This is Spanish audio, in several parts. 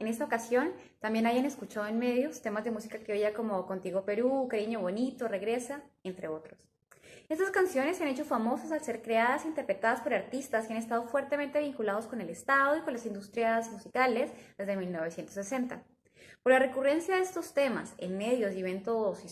esta ocasión también hayan escuchado en medios temas de música criolla como Contigo Perú, Cariño Bonito, Regresa, entre otros. Estas canciones se han hecho famosas al ser creadas e interpretadas por artistas que han estado fuertemente vinculados con el Estado y con las industrias musicales desde 1960. Por la recurrencia de estos temas en medios y eventos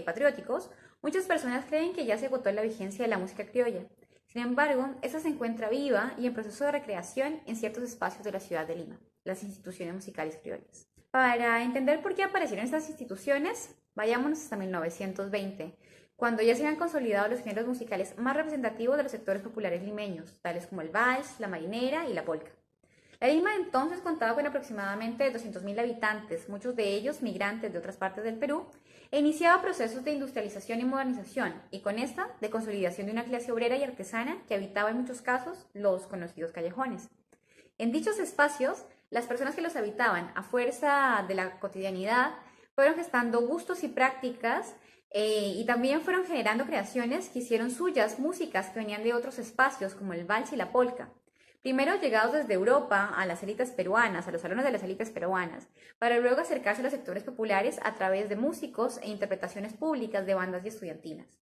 patrióticos, muchas personas creen que ya se agotó la vigencia de la música criolla. Sin embargo, esta se encuentra viva y en proceso de recreación en ciertos espacios de la ciudad de Lima, las instituciones musicales criollas. Para entender por qué aparecieron estas instituciones, vayámonos hasta 1920, cuando ya se habían consolidado los géneros musicales más representativos de los sectores populares limeños, tales como el vals, la marinera y la polca. La Lima entonces contaba con aproximadamente 200.000 habitantes, muchos de ellos migrantes de otras partes del Perú, e iniciaba procesos de industrialización y modernización, y con esta, de consolidación de una clase obrera y artesana que habitaba en muchos casos los conocidos callejones. En dichos espacios, las personas que los habitaban, a fuerza de la cotidianidad, fueron gestando gustos y prácticas y también fueron generando creaciones que hicieron suyas músicas que venían de otros espacios como el vals y la polca. Primero llegados desde Europa a las élites peruanas, a los salones de las élites peruanas, para luego acercarse a los sectores populares a través de músicos e interpretaciones públicas de bandas y estudiantinas.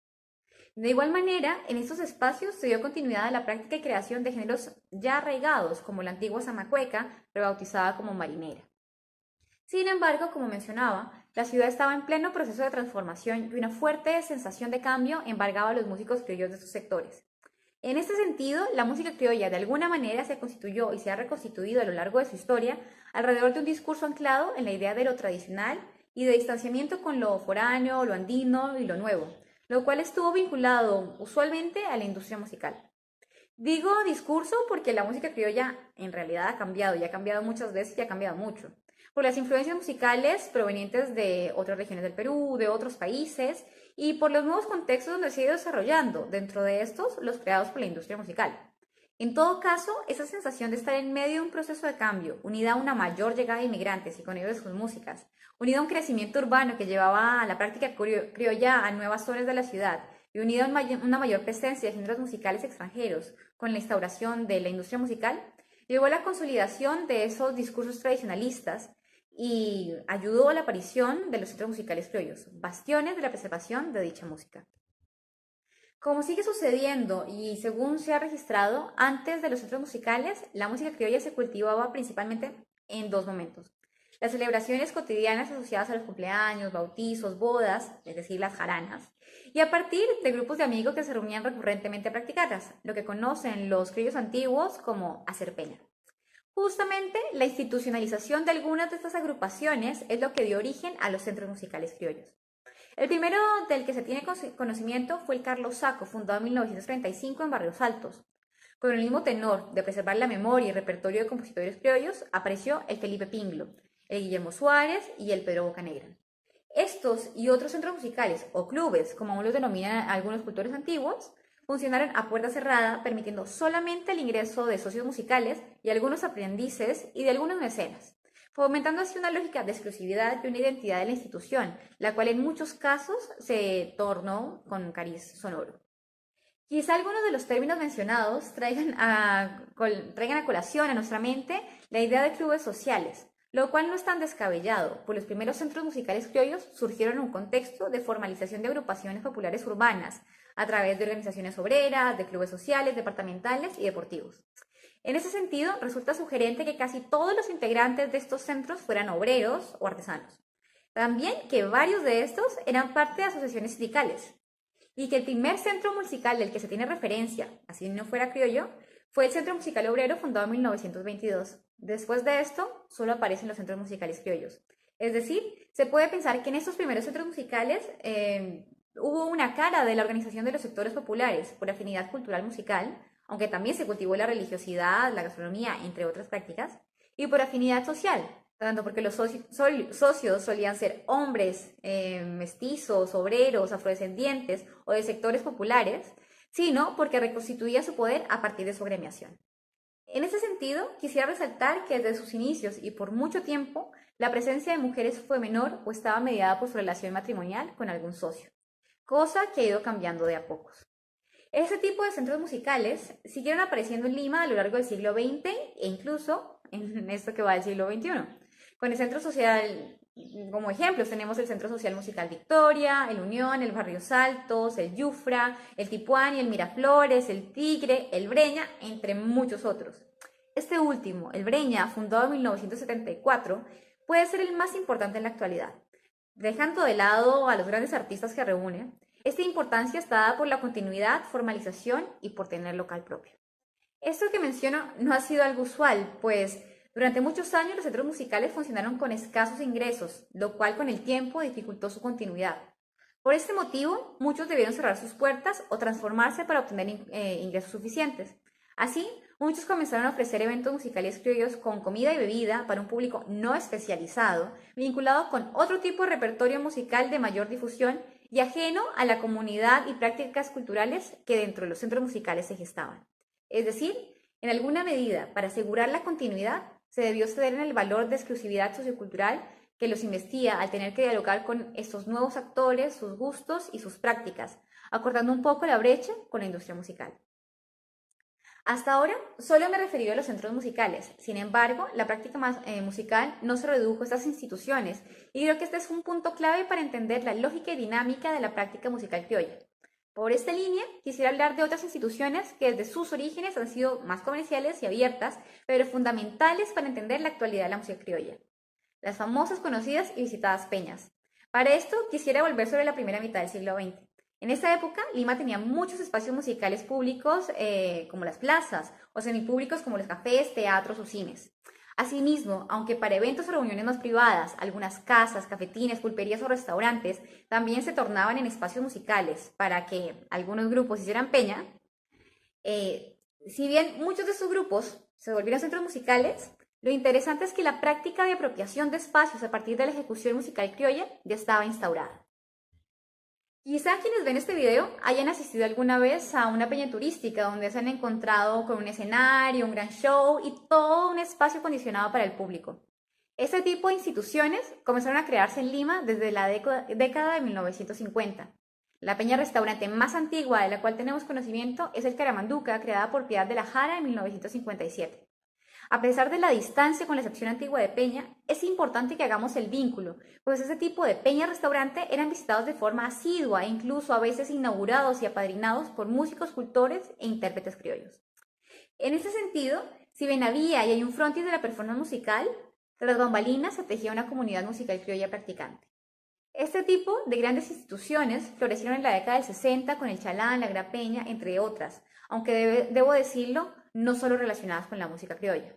De igual manera, en estos espacios se dio continuidad a la práctica y creación de géneros ya arraigados, como la antigua zamacueca, rebautizada como marinera. Sin embargo, como mencionaba, la ciudad estaba en pleno proceso de transformación y una fuerte sensación de cambio embargaba a los músicos criollos de estos sectores. En este sentido, la música criolla de alguna manera se constituyó y se ha reconstituido a lo largo de su historia alrededor de un discurso anclado en la idea de lo tradicional y de distanciamiento con lo foráneo, lo andino y lo nuevo, lo cual estuvo vinculado usualmente a la industria musical. Digo discurso porque la música criolla en realidad ha cambiado y ha cambiado muchas veces y ha cambiado mucho. Por las influencias musicales provenientes de otras regiones del Perú, de otros países y por los nuevos contextos donde se ha ido desarrollando, dentro de estos los creados por la industria musical. En todo caso, esa sensación de estar en medio de un proceso de cambio, unida a una mayor llegada de inmigrantes y con ellos de sus músicas, unida a un crecimiento urbano que llevaba a la práctica criolla a nuevas zonas de la ciudad y unida a una mayor presencia de géneros musicales extranjeros con la instauración de la industria musical, llevó a la consolidación de esos discursos tradicionalistas y ayudó a la aparición de los centros musicales criollos, bastiones de la preservación de dicha música. Como sigue sucediendo y según se ha registrado, antes de los centros musicales, la música criolla se cultivaba principalmente en dos momentos. Las celebraciones cotidianas asociadas a los cumpleaños, bautizos, bodas, es decir, las jaranas, y a partir de grupos de amigos que se reunían recurrentemente a practicarlas, lo que conocen los criollos antiguos como hacer pena. Justamente la institucionalización de algunas de estas agrupaciones es lo que dio origen a los centros musicales criollos. El primero del que se tiene conocimiento fue el Carlos Saco, fundado en 1935 en Barrios Altos. Con el mismo tenor de preservar la memoria y repertorio de compositores criollos, apareció el Felipe Pinglo, el Guillermo Suárez y el Pedro Bocanegra. Estos y otros centros musicales o clubes, como aún los denominan algunos cultores antiguos, funcionaron a puerta cerrada, permitiendo solamente el ingreso de socios musicales y algunos aprendices y de algunos mecenas, fomentando así una lógica de exclusividad y una identidad de la institución, la cual en muchos casos se tornó con un cariz sonoro. Quizá algunos de los términos mencionados traigan a colación a nuestra mente la idea de clubes sociales, lo cual no es tan descabellado, pues los primeros centros musicales criollos surgieron en un contexto de formalización de agrupaciones populares urbanas, a través de organizaciones obreras, de clubes sociales, departamentales y deportivos. En ese sentido, resulta sugerente que casi todos los integrantes de estos centros fueran obreros o artesanos. También que varios de estos eran parte de asociaciones sindicales. Y que el primer centro musical del que se tiene referencia, así no fuera criollo, fue el Centro Musical Obrero fundado en 1922. Después de esto, solo aparecen los centros musicales criollos. Es decir, se puede pensar que en estos primeros centros musicales hubo una cara de la organización de los sectores populares por afinidad cultural musical, aunque también se cultivó la religiosidad, la gastronomía, entre otras prácticas, y por afinidad social, tanto porque los socios solían ser hombres, mestizos, obreros, afrodescendientes o de sectores populares, sino porque reconstituía su poder a partir de su agremiación. En ese sentido, quisiera resaltar que desde sus inicios y por mucho tiempo, la presencia de mujeres fue menor o estaba mediada por su relación matrimonial con algún socio, cosa que ha ido cambiando de a pocos. Este tipo de centros musicales siguieron apareciendo en Lima a lo largo del siglo XX e incluso en esto que va del siglo XXI. Con el Centro Social, como ejemplos, tenemos el Centro Social Musical Victoria, el Unión, el Barrios Altos, el Yufra, el Tipuani, el Miraflores, el Tigre, el Breña, entre muchos otros. Este último, el Breña, fundado en 1974, puede ser el más importante en la actualidad. Dejando de lado a los grandes artistas que reúne, esta importancia está dada por la continuidad, formalización y por tener local propio. Esto que menciono no ha sido algo usual, pues durante muchos años los centros musicales funcionaron con escasos ingresos, lo cual con el tiempo dificultó su continuidad. Por este motivo, muchos debieron cerrar sus puertas o transformarse para obtener ingresos suficientes. Así, muchos comenzaron a ofrecer eventos musicales criollos con comida y bebida para un público no especializado, vinculado con otro tipo de repertorio musical de mayor difusión y ajeno a la comunidad y prácticas culturales que dentro de los centros musicales se gestaban. Es decir, en alguna medida, para asegurar la continuidad, se debió ceder en el valor de exclusividad sociocultural que los investía al tener que dialogar con estos nuevos actores, sus gustos y sus prácticas, acortando un poco la brecha con la industria musical. Hasta ahora solo me he referido a los centros musicales, sin embargo, la práctica musical no se redujo a estas instituciones y creo que este es un punto clave para entender la lógica y dinámica de la práctica musical criolla. Por esta línea, quisiera hablar de otras instituciones que desde sus orígenes han sido más comerciales y abiertas, pero fundamentales para entender la actualidad de la música criolla. Las famosas, conocidas y visitadas peñas. Para esto, quisiera volver sobre la primera mitad del siglo XX. En esta época, Lima tenía muchos espacios musicales públicos como las plazas o semipúblicos como los cafés, teatros o cines. Asimismo, aunque para eventos o reuniones más privadas, algunas casas, cafetines, pulperías o restaurantes también se tornaban en espacios musicales para que algunos grupos hicieran peña, si bien muchos de estos grupos se volvieron centros musicales, lo interesante es que la práctica de apropiación de espacios a partir de la ejecución musical criolla ya estaba instaurada. Quizá quienes ven este video hayan asistido alguna vez a una peña turística donde se han encontrado con un escenario, un gran show y todo un espacio acondicionado para el público. Este tipo de instituciones comenzaron a crearse en Lima desde la década de 1950. La peña restaurante más antigua de la cual tenemos conocimiento es el Caramanduca, creada por Piedad de la Jara en 1957. A pesar de la distancia con la excepción antigua de peña, es importante que hagamos el vínculo, pues ese tipo de peña-restaurante eran visitados de forma asidua e incluso a veces inaugurados y apadrinados por músicos, cultores e intérpretes criollos. En este sentido, si bien había y hay un frontis de la performance musical, tras bambalinas se tejía una comunidad musical criolla practicante. Este tipo de grandes instituciones florecieron en la década del 60 con el Chalán, la Gran Peña, entre otras, aunque debo decirlo, no solo relacionadas con la música criolla.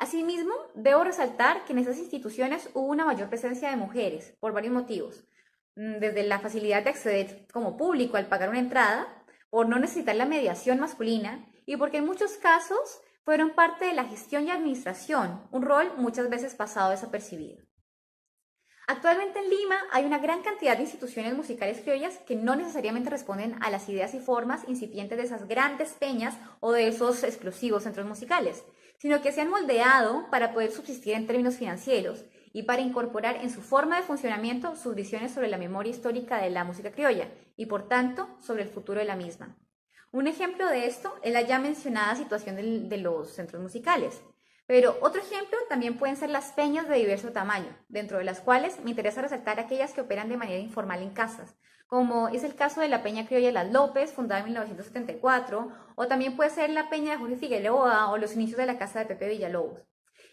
Asimismo, debo resaltar que en esas instituciones hubo una mayor presencia de mujeres, por varios motivos, desde la facilidad de acceder como público al pagar una entrada, por no necesitar la mediación masculina y porque en muchos casos fueron parte de la gestión y administración, un rol muchas veces pasado desapercibido. Actualmente en Lima hay una gran cantidad de instituciones musicales criollas que no necesariamente responden a las ideas y formas incipientes de esas grandes peñas o de esos exclusivos centros musicales, sino que se han moldeado para poder subsistir en términos financieros y para incorporar en su forma de funcionamiento sus visiones sobre la memoria histórica de la música criolla y, por tanto, sobre el futuro de la misma. Un ejemplo de esto es la ya mencionada situación de los centros musicales. Pero otro ejemplo también pueden ser las peñas de diverso tamaño, dentro de las cuales me interesa resaltar aquellas que operan de manera informal en casas, como es el caso de la Peña Criolla Las López, fundada en 1974, o también puede ser la Peña de Jorge Figueroa o los inicios de la Casa de Pepe Villalobos.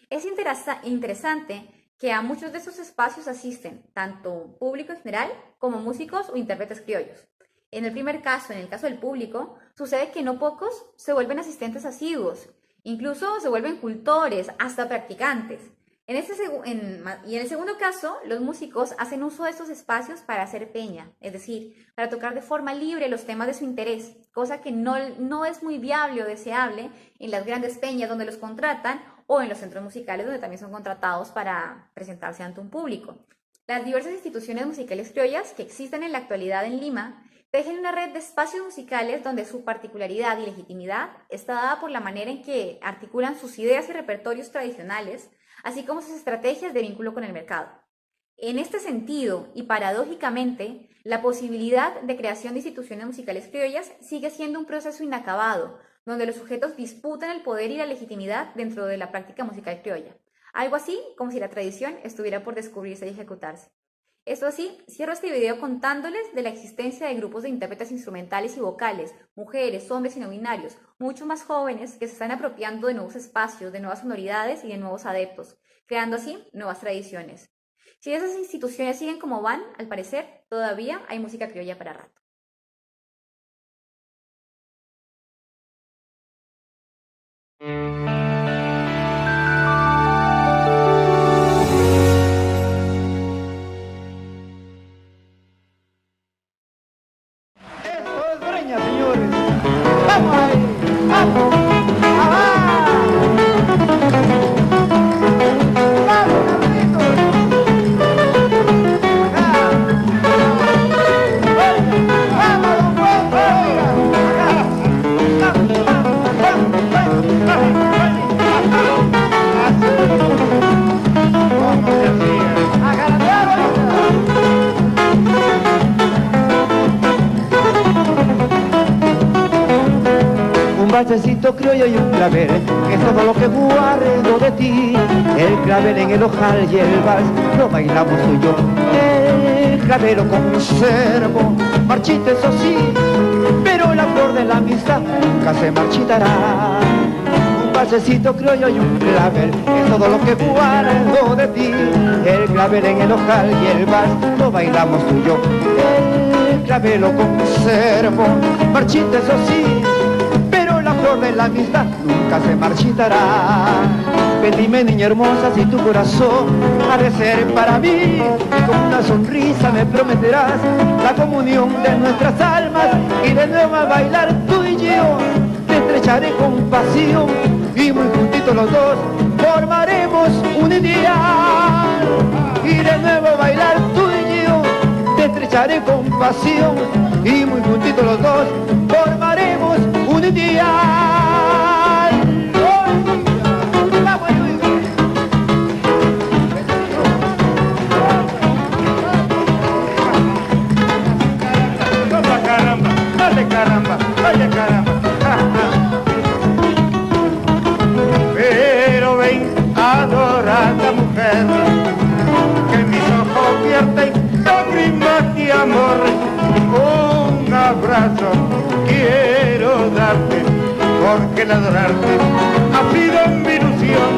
Es interesante que a muchos de esos espacios asisten tanto público en general como músicos o intérpretes criollos. En el primer caso, en el caso del público, sucede que no pocos se vuelven asistentes asiduos, incluso se vuelven cultores, hasta practicantes. Y en el segundo caso, los músicos hacen uso de estos espacios para hacer peña, es decir, para tocar de forma libre los temas de su interés, cosa que no es muy viable o deseable en las grandes peñas donde los contratan o en los centros musicales donde también son contratados para presentarse ante un público. Las diversas instituciones musicales criollas que existen en la actualidad en Lima tejen una red de espacios musicales donde su particularidad y legitimidad está dada por la manera en que articulan sus ideas y repertorios tradicionales, así como sus estrategias de vínculo con el mercado. En este sentido, y paradójicamente, la posibilidad de creación de instituciones musicales criollas sigue siendo un proceso inacabado, donde los sujetos disputan el poder y la legitimidad dentro de la práctica musical criolla. Algo así como si la tradición estuviera por descubrirse y ejecutarse. Esto así, cierro este video contándoles de la existencia de grupos de intérpretes instrumentales y vocales, mujeres, hombres y no binarios, mucho más jóvenes que se están apropiando de nuevos espacios, de nuevas sonoridades y de nuevos adeptos, creando así nuevas tradiciones. Si esas instituciones siguen como van, al parecer, todavía hay música criolla para rato. Eso es Breña, señores. ¡Vamos ahí! ¡Vamos! ¡Ajá! ¡Vamos, cabritos! ¡Acá! ¡Vamos, don Juan! ¡Acá! ¡Vamos, vamos, vamos! ¿Cómo se hacía? ¡A garatear ahorita! Un valsecito criollo y un clavel, que es todo lo que guardo de ti. El clavel en el ojal y el vals lo bailamos tú y yo. El clavel lo conservo, marchita eso sí, pero la flor de la amistad nunca se marchitará. Un valsecito criollo y un clavel, que es todo lo que guardo de ti. El clavel en el ojal y el vals lo bailamos tú y yo. El clavel lo conservo, marchita eso sí, la flor de la amistad nunca se marchitará. Ven, dime, niña hermosa, si tu corazón ha de ser para mí, y con una sonrisa me prometerás la comunión de nuestras almas, y de nuevo a bailar tú y yo te estrecharé con pasión, y muy juntitos los dos formaremos un ideal. Y de nuevo a bailar tú y yo te estrecharé con pasión, y muy juntitos los dos formaremos un ideal. ¡Vamos, caramba! ¡Dale, caramba! ¡Dale, caramba! Pero ven, adorada mujer, que mis ojos vierten lágrimas de amor. Un abrazo quiero darte, porque el adorarte ha sido mi ilusión.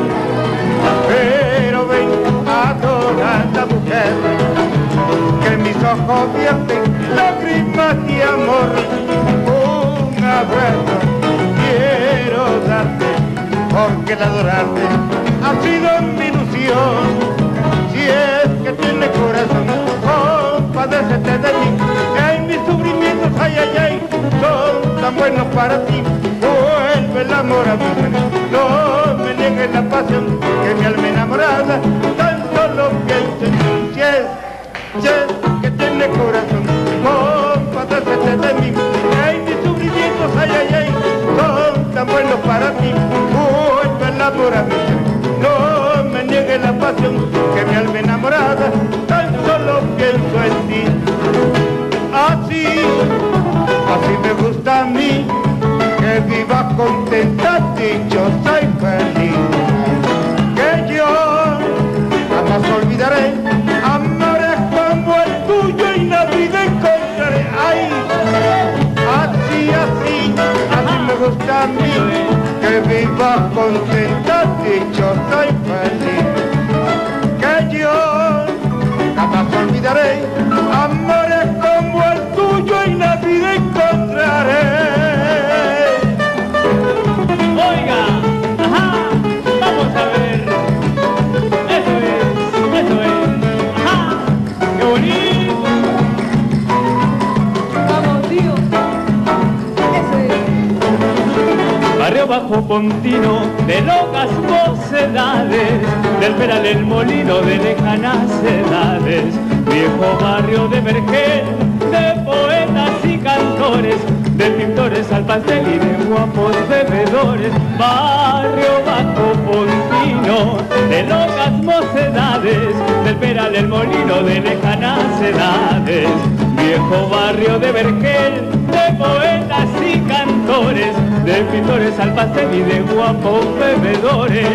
Pero ven, adorada mujer, que mis ojos vierten lágrimas de amor. Un abrazo quiero darte, porque el adorarte ha sido mi ilusión. Si es que tienes corazón, compadécete de mí, que en mis sufrimientos, ay, ay, ay, son tan buenos para ti. Vuelve el amor a mí, no me niegues la pasión, que mi alma enamorada tan solo piensa en ti. Si es que tienes corazón, compadécete de mí, que en mis sufrimientos, ay, ay, ay, son tan buenos para ti. Vuelve el amor a mí, no me niegues la pasión, que mi alma enamorada tan solo pienso en ti. Así me gusta a mí, que viva contenta, dichosa y feliz. Que yo jamás olvidaré amores como el tuyo y la vida encontraré. Ay, así me gusta a mí, que viva contenta, dichosa y feliz. Que yo jamás olvidaré amores como el tuyo y la vida encontraré. Oiga, ajá, vamos a ver. Eso es, ajá, qué bonito. Vamos, tío. Eso es. Barrio Bajo Pontino, de locas mocedades, del Peral el Molino, de lejanas edades. Viejo barrio de Vergel, de poetas y cantores, de pintores al pastel y de guapos bebedores. Barrio Bajo Pontino, de locas mocedades, del Peral el Molino, de lejanas edades. Viejo barrio de Vergel, de poetas y cantores, de pintores al pastel y de guapos bebedores.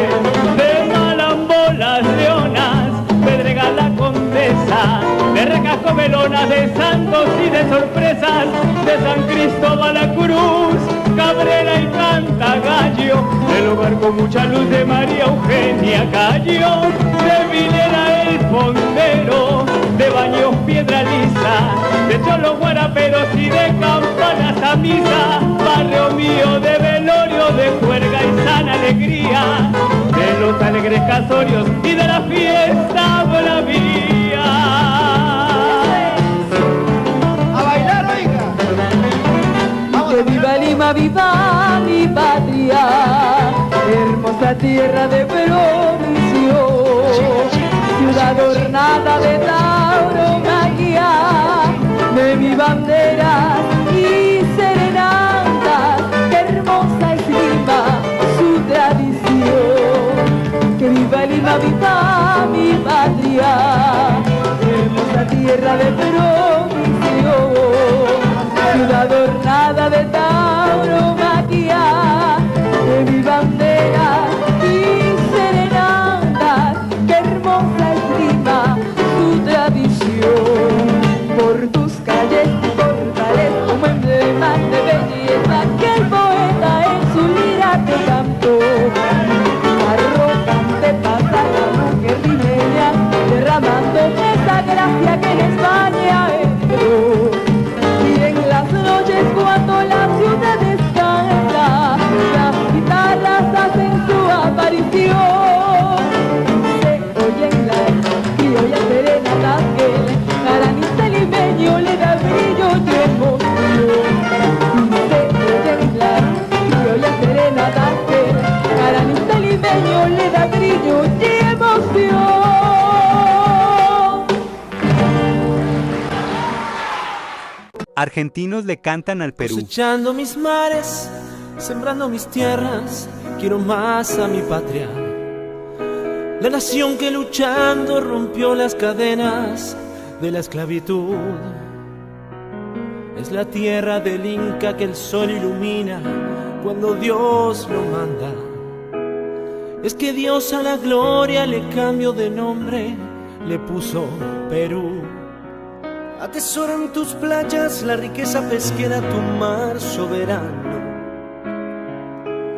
De Malambor las leonas, Pedregal la condesa, de Recasco melonas, de santos y de sorpresas, de San Cristóbal a la Cruz, Cabrera y Cantagallo, del hogar con mucha luz de María Eugenia Cayo, de Vilera el Fondero, de Baños Piedra Lisa, de Cholos Guaraperos y de campanas a misa, barrio mío de velorio, de juerga y sana alegría, de los alegres casorios y de la fiesta bravía. A bailar, oiga. Vamos Que a viva Lima, viva mi patria, hermosa tierra de provisión, ciudad ornada de tauromaquia, de mi bandera y serenatas, qué hermosa es Lima, su tradición. Que viva Lima, viva mi patria, hermosa tierra de provisión, ciudad ornada de tauromaquia, de mi bandera y serenatas, qué hermosa es Lima, su tradición. Por tus calles y portales como emblemas de belleza que el poeta en su lira te cantó. Arrogante pasa la mujer limeña, derramando esa gracia que en España entró. Y en las noches cuando la ciudad descansa, las guitarras hacen su aparición. Se oyen las criollas serenatas que el caranista limeño le da brillo y emoción. Se oyen las criollas serenatas que el caranista limeño le da brillo y emoción. Argentinos le cantan al Perú. Cosechando mis mares, sembrando mis tierras, quiero más a mi patria. La nación que luchando rompió las cadenas de la esclavitud. Es la tierra del Inca que el sol ilumina cuando Dios lo manda. Es que Dios a la gloria le cambió de nombre, le puso Perú. Atesora en tus playas la riqueza pesquera, tu mar soberano.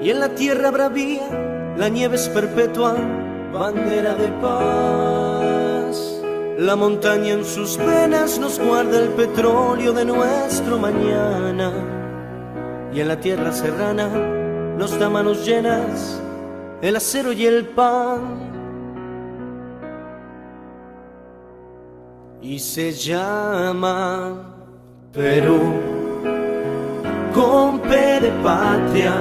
Y en la tierra bravía la nieve es perpetua, bandera de paz. La montaña en sus venas nos guarda el petróleo de nuestro mañana. Y en la tierra serrana nos da manos llenas el acero y el pan. Y se llama Perú, con P de patria,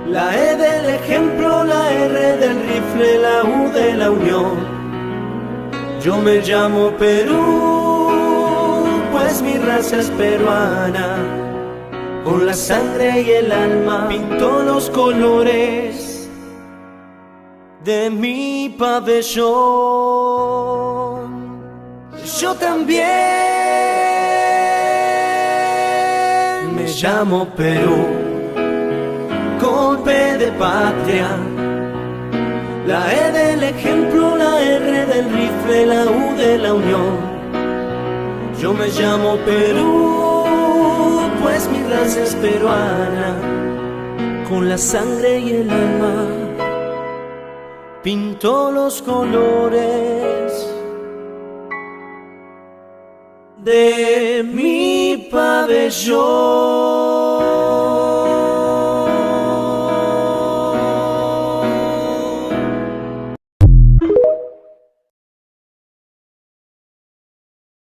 la E del ejemplo, la R del rifle, la U de la unión. Yo me llamo Perú, pues mi raza es peruana, con la sangre y el alma pinto los colores de mi pabellón. Yo también me llamo Perú, con P de patria, la E del ejemplo, la R del rifle, la U de la unión. Yo me llamo Perú, pues mi raza es peruana, con la sangre y el alma pinto los colores de mi pabellón.